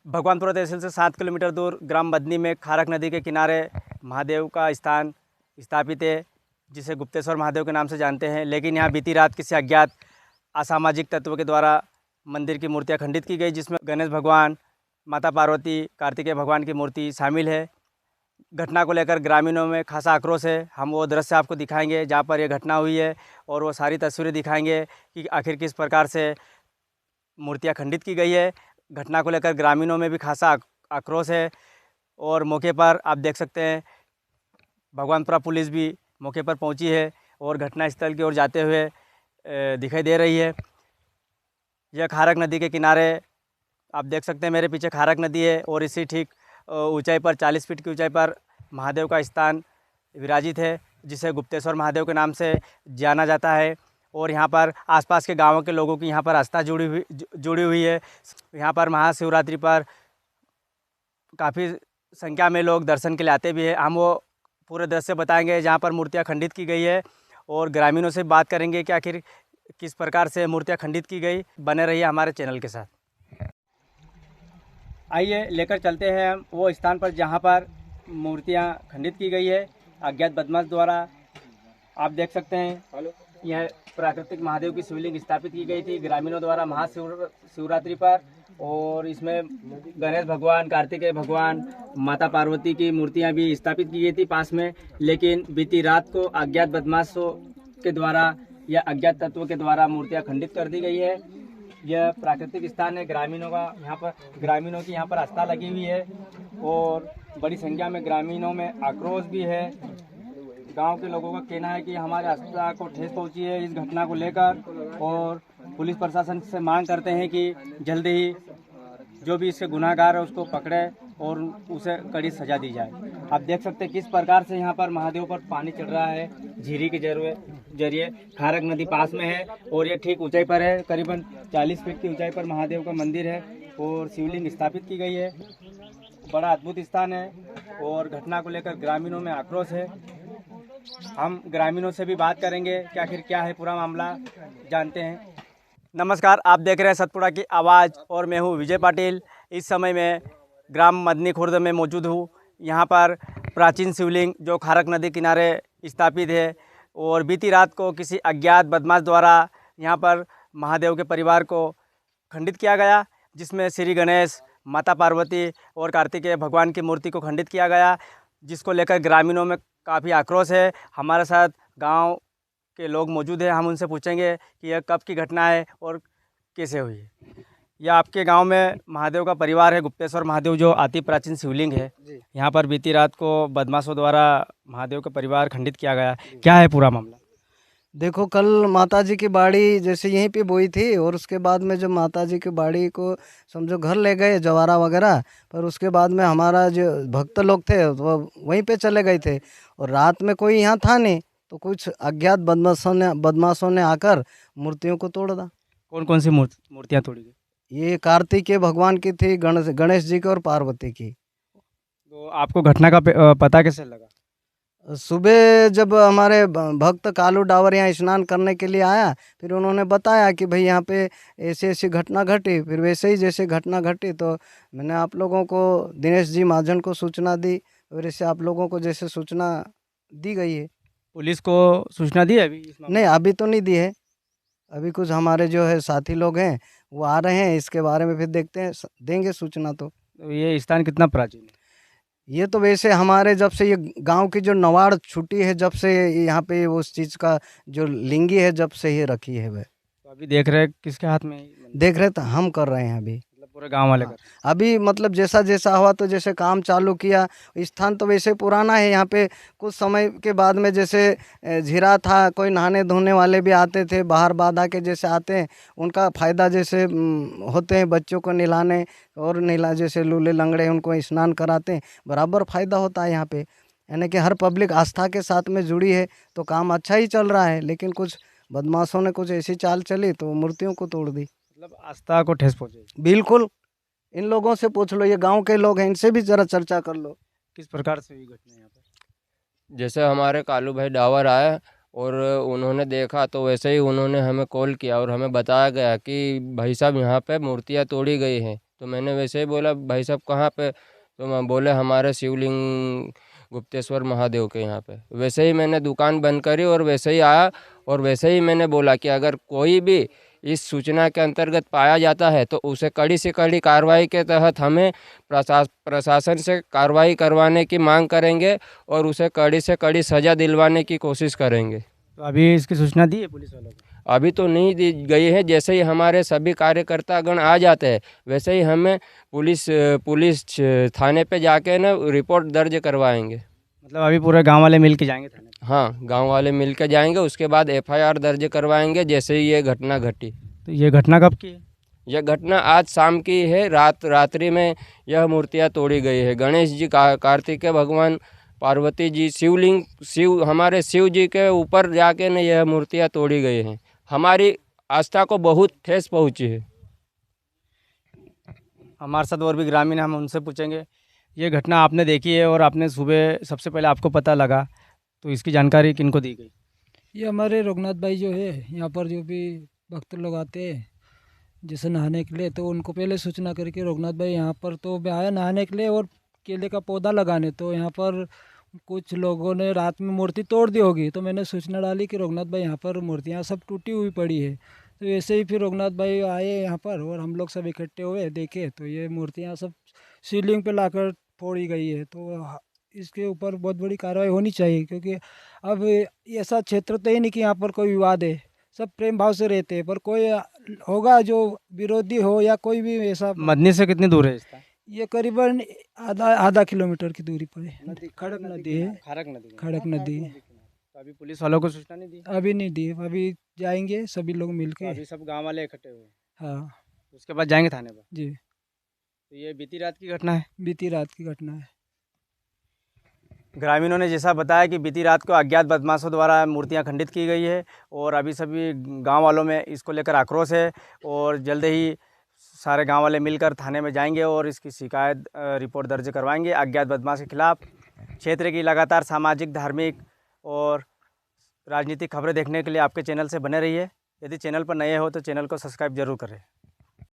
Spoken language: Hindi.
भगवानपुरा तहसील से 7 किलोमीटर दूर ग्राम बदनी में खारक नदी के किनारे महादेव का स्थान स्थापित है, जिसे गुप्तेश्वर महादेव के नाम से जानते हैं। लेकिन यहाँ बीती रात किसी अज्ञात असामाजिक तत्वों के द्वारा मंदिर की मूर्तियाँ खंडित की गई, जिसमें गणेश भगवान, माता पार्वती, कार्तिकेय भगवान की मूर्ति शामिल है। घटना को लेकर ग्रामीणों में खासा आक्रोश है। हम वो दृश्य आपको दिखाएंगे जहाँ पर यह घटना हुई है, और वो सारी तस्वीरें दिखाएंगे कि आखिर किस प्रकार से मूर्तियाँ खंडित की गई है। घटना को लेकर ग्रामीणों में भी खासा आक्रोश है, और मौके पर आप देख सकते हैं भगवानपुरा पुलिस भी मौके पर पहुंची है और घटनास्थल की ओर जाते हुए दिखाई दे रही है। यह खारक नदी के किनारे आप देख सकते हैं, मेरे पीछे खारक नदी है, और इसी ठीक ऊंचाई पर 40 फीट की ऊंचाई पर महादेव का स्थान विराजित है, जिसे गुप्तेश्वर महादेव के नाम से जाना जाता है। और यहाँ पर आसपास के गांवों के लोगों की यहाँ पर आस्था जुड़ी हुई है। यहाँ पर महाशिवरात्रि पर काफ़ी संख्या में लोग दर्शन के लिए आते भी हैं। हम वो पूरे दृश्य बताएंगे जहाँ पर मूर्तियाँ खंडित की गई है, और ग्रामीणों से बात करेंगे कि आखिर किस प्रकार से मूर्तियाँ खंडित की गई। बने रहिए हमारे चैनल के साथ। आइए लेकर चलते हैं हम वो स्थान पर जहाँ पर मूर्तियाँ खंडित की गई है अज्ञात बदमाश द्वारा। आप देख सकते हैं यह प्राकृतिक महादेव की शिवलिंग स्थापित की गई थी ग्रामीणों द्वारा महाशिवरात्रि पर, और इसमें गणेश भगवान, कार्तिकेय भगवान, माता पार्वती की मूर्तियां भी स्थापित की गई थी पास में। लेकिन बीती रात को अज्ञात बदमाशों के द्वारा या अज्ञात तत्वों के द्वारा मूर्तियां खंडित कर दी गई है। यह प्राकृतिक स्थान है, ग्रामीणों की यहाँ पर आस्था लगी हुई है, और बड़ी संख्या में ग्रामीणों में आक्रोश भी है। गांव के लोगों का कहना है कि हमारे आस्था को ठेस पहुंची है इस घटना को लेकर, और पुलिस प्रशासन से मांग करते हैं कि जल्द ही जो भी इसके गुनाहगार है उसको पकड़े और उसे कड़ी सजा दी जाए। आप देख सकते हैं किस प्रकार से यहाँ पर महादेव पर पानी चढ़ रहा है झीरी के जरिए। खारक नदी पास में है, और ये ठीक ऊंचाई पर है, करीबन 40 फीट की ऊंचाई पर महादेव का मंदिर है और शिवलिंग स्थापित की गई है। बड़ा अद्भुत स्थान है, और घटना को लेकर ग्रामीणों में आक्रोश है। हम ग्रामीणों से भी बात करेंगे कि आखिर क्या है पूरा मामला, जानते हैं। नमस्कार, आप देख रहे हैं सतपुड़ा की आवाज़, और मैं हूं विजय पाटिल। इस समय मैं ग्राम मदनी खुर्द में मौजूद हूं। यहां पर प्राचीन शिवलिंग जो खारक नदी किनारे स्थापित है, और बीती रात को किसी अज्ञात बदमाश द्वारा यहां पर महादेव के परिवार को खंडित किया गया, जिसमें श्री गणेश, माता पार्वती और कार्तिकेय भगवान की मूर्ति को खंडित किया गया, जिसको लेकर ग्रामीणों में काफ़ी आक्रोश है। हमारे साथ गांव के लोग मौजूद हैं, हम उनसे पूछेंगे कि यह कब की घटना है और कैसे हुई है। यह आपके गांव में महादेव का परिवार है, गुप्तेश्वर महादेव जो अति प्राचीन शिवलिंग है, यहाँ पर बीती रात को बदमाशों द्वारा महादेव का परिवार खंडित किया गया। क्या है पूरा मामला? देखो, कल माता जी की बाड़ी जैसे यहीं पे बोई थी, और उसके बाद में जब माता जी की बाड़ी को समझो घर ले गए जवारा वगैरह, पर उसके बाद में हमारा जो भक्त लोग थे वो वहीं पे चले गए थे, और रात में कोई यहाँ था नहीं, तो कुछ अज्ञात बदमाशों ने आकर मूर्तियों को तोड़ दा। कौन कौन सी मूर्तियाँ तोड़ी गई? ये कार्तिकेय भगवान की थी, गणेश जी की और पार्वती की। तो आपको घटना का पता कैसे लगा? सुबह जब हमारे भक्त कालू डावर यहाँ स्नान करने के लिए आया, फिर उन्होंने बताया कि भाई यहाँ पे ऐसी ऐसी घटना घटी। फिर वैसे ही जैसे घटना घटी तो मैंने आप लोगों को, दिनेश जी महाजन को सूचना दी, और ऐसे आप लोगों को जैसे सूचना दी गई है। पुलिस को सूचना दी है अभी इस मामले में? नहीं, अभी तो नहीं दी है। अभी कुछ हमारे जो है साथी लोग हैं वो आ रहे हैं, इसके बारे में फिर देखते हैं, देंगे सूचना। तो ये स्थान कितना प्राचीन है? ये तो वैसे हमारे जब से ये गांव की जो नवाड़ छुट्टी है, जब से यहाँ पे उस चीज़ का जो लिंगी है, जब से ये रखी है। वह तो अभी देख रहे हैं किसके हाथ में है ये मंदिर? देख रहे तो हम कर रहे हैं अभी, मतलब पूरे गांव वाले कर? अभी मतलब जैसा जैसा हुआ तो जैसे काम चालू किया। स्थान तो वैसे पुराना है, यहाँ पे कुछ समय के बाद में जैसे झीरा था, कोई नहाने धोने वाले भी आते थे, बाहर बाधा के जैसे आते हैं, उनका फ़ायदा जैसे होते हैं, बच्चों को नहलाने और जैसे लूले लंगड़े उनको स्नान कराते हैं, बराबर फ़ायदा होता है यहाँ पे। यानी कि हर पब्लिक आस्था के साथ में जुड़ी है, तो काम अच्छा ही चल रहा है। लेकिन कुछ बदमाशों ने कुछ ऐसी चाल चली तो मूर्तियों को तोड़ दी। मतलब आस्था को ठेस पहुंचे? बिल्कुल, इन लोगों से पूछ लो, ये गांव के लोग हैं, इनसे भी जरा चर्चा कर लो। किस प्रकार से हुई घटना यहाँ पर? जैसे हमारे कालू भाई डावर आए और उन्होंने देखा, तो वैसे ही उन्होंने हमें कॉल किया और हमें बताया गया कि भाई साहब यहाँ पे मूर्तियाँ तोड़ी गई हैं। तो मैंने वैसे ही बोला भाई साहब कहाँ पे, तो मैं बोले हमारे शिवलिंग गुप्तेश्वर महादेव के यहाँ पे। वैसे ही मैंने दुकान बंद करी और वैसे ही आया और वैसे ही मैंने बोला कि अगर कोई भी इस सूचना के अंतर्गत पाया जाता है तो उसे कड़ी से कड़ी कार्रवाई के तहत हमें प्रशासन से कार्रवाई करवाने की मांग करेंगे और उसे कड़ी से कड़ी सज़ा दिलवाने की कोशिश करेंगे। तो अभी इसकी सूचना दी है पुलिस वालों को? अभी तो नहीं दी गई है, जैसे ही हमारे सभी कार्यकर्तागण आ जाते हैं वैसे ही हमें पुलिस थाने पे जाके ना रिपोर्ट दर्ज करवाएंगे। मतलब अभी पूरे गांव वाले मिल के जाएंगे थाने पे? हाँ, गांव वाले मिल के जाएंगे, उसके बाद एफआईआर दर्ज करवाएंगे जैसे ही ये घटना घटी। तो ये घटना कब की है? यह घटना आज शाम की है। रात्रि में यह मूर्तियाँ तोड़ी गई है। गणेश जी, कार्तिकेय भगवान, पार्वती जी, हमारे शिव जी के ऊपर जाके न यह मूर्तियाँ तोड़ी गई हैं। हमारी आस्था को बहुत ठेस पहुंची है। हमारे साथ और भी ग्रामीण हैं, हम उनसे पूछेंगे। ये घटना आपने देखी है और आपने सुबह सबसे पहले आपको पता लगा, तो इसकी जानकारी किनको दी गई? ये हमारे रघुनाथ भाई जो है यहाँ पर जो भी भक्त लोग आते हैं जैसे नहाने के लिए, तो उनको पहले सूचना करके रघुनाथ भाई यहाँ पर तो मैं आया नहाने के लिए और केले का पौधा लगाने, तो यहाँ पर कुछ लोगों ने रात में मूर्ति तोड़ दी होगी। तो मैंने सूचना डाली कि रघुनाथ भाई यहाँ पर मूर्तियाँ सब टूटी हुई पड़ी है। तो ऐसे ही फिर रघुनाथ भाई आए यहाँ पर और हम लोग सब इकट्ठे हुए, देखे तो ये मूर्तियाँ सब सीलिंग पे लाकर फोड़ी गई है। तो इसके ऊपर बहुत बड़ी कार्रवाई होनी चाहिए, क्योंकि अब ऐसा क्षेत्र तो ही नहीं कि यहाँ पर कोई विवाद है, सब प्रेम भाव से रहते हैं। पर कोई होगा जो विरोधी हो या कोई भी ऐसा। मदनी से कितनी दूर है इसका? ये करीबन आधा किलोमीटर की दूरी पर है। खड़क नदी है। खड़क नदी है। तो अभी पुलिस वालों को सूचना नहीं दी? अभी नहीं दी, अभी जाएंगे सभी लोग तो मिलके। अभी सब गांव वाले इकट्ठे हुए हैं, हाँ उसके बाद जाएंगे थाने पर? जी, तो ये बीती रात की घटना है। बीती रात की घटना है। ग्रामीणों ने जैसा बताया कि बीती रात को अज्ञात बदमाशों द्वारा मूर्तियां खंडित की गई है और अभी सभी गांव वालों में इसको लेकर आक्रोश है और जल्द ही सारे गांव वाले मिलकर थाने में जाएंगे और इसकी शिकायत रिपोर्ट दर्ज करवाएंगे अज्ञात बदमाश के खिलाफ। क्षेत्र की लगातार सामाजिक, धार्मिक और राजनीतिक खबरें देखने के लिए आपके चैनल से बने रहिए। यदि चैनल पर नए हो तो चैनल को सब्सक्राइब जरूर करें।